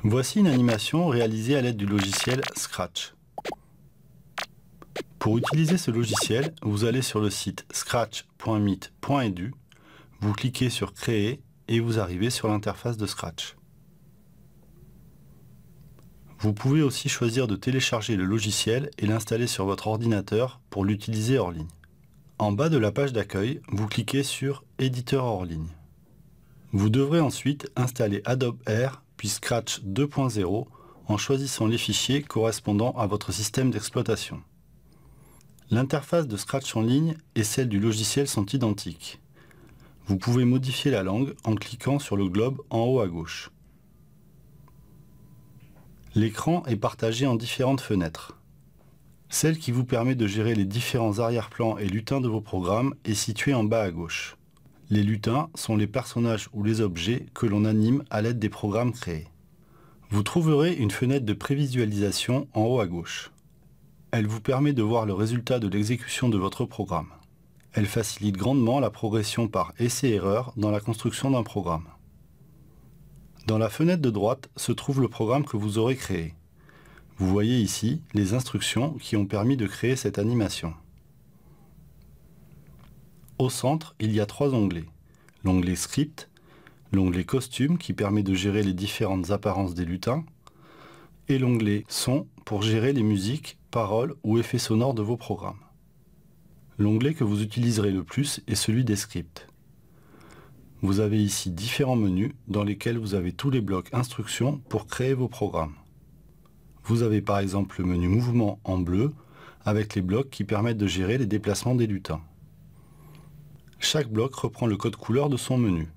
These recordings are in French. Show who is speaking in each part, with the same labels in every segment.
Speaker 1: Voici une animation réalisée à l'aide du logiciel Scratch. Pour utiliser ce logiciel, vous allez sur le site scratch.meet.edu, vous cliquez sur Créer et vous arrivez sur l'interface de Scratch. Vous pouvez aussi choisir de télécharger le logiciel et l'installer sur votre ordinateur pour l'utiliser hors ligne. En bas de la page d'accueil, vous cliquez sur Éditeur hors ligne. Vous devrez ensuite installer Adobe Air puis Scratch 2.0 en choisissant les fichiers correspondant à votre système d'exploitation. L'interface de Scratch en ligne et celle du logiciel sont identiques. Vous pouvez modifier la langue en cliquant sur le globe en haut à gauche. L'écran est partagé en différentes fenêtres. Celle qui vous permet de gérer les différents arrière-plans et lutins de vos programmes est située en bas à gauche. Les lutins sont les personnages ou les objets que l'on anime à l'aide des programmes créés. Vous trouverez une fenêtre de prévisualisation en haut à gauche. Elle vous permet de voir le résultat de l'exécution de votre programme. Elle facilite grandement la progression par essai-erreur dans la construction d'un programme. Dans la fenêtre de droite se trouve le programme que vous aurez créé. Vous voyez ici les instructions qui ont permis de créer cette animation. Au centre, il y a 3 onglets. L'onglet Script, l'onglet Costume qui permet de gérer les différentes apparences des lutins, et l'onglet Son pour gérer les musiques, paroles ou effets sonores de vos programmes. L'onglet que vous utiliserez le plus est celui des scripts. Vous avez ici différents menus dans lesquels vous avez tous les blocs instructions pour créer vos programmes. Vous avez par exemple le menu Mouvement en bleu avec les blocs qui permettent de gérer les déplacements des lutins. Chaque bloc reprend le code couleur de son menu.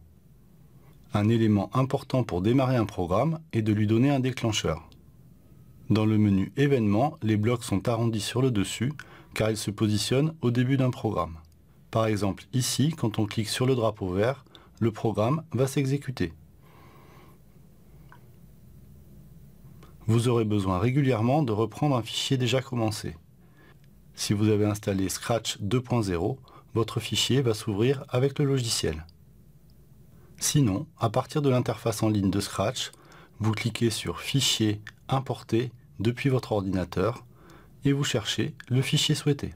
Speaker 1: Un élément important pour démarrer un programme est de lui donner un déclencheur. Dans le menu Événements, les blocs sont arrondis sur le dessus car ils se positionnent au début d'un programme. Par exemple ici, quand on clique sur le drapeau vert, le programme va s'exécuter. Vous aurez besoin régulièrement de reprendre un fichier déjà commencé. Si vous avez installé Scratch 2.0, votre fichier va s'ouvrir avec le logiciel. Sinon, à partir de l'interface en ligne de Scratch, vous cliquez sur Fichier, Importer depuis votre ordinateur et vous cherchez le fichier souhaité.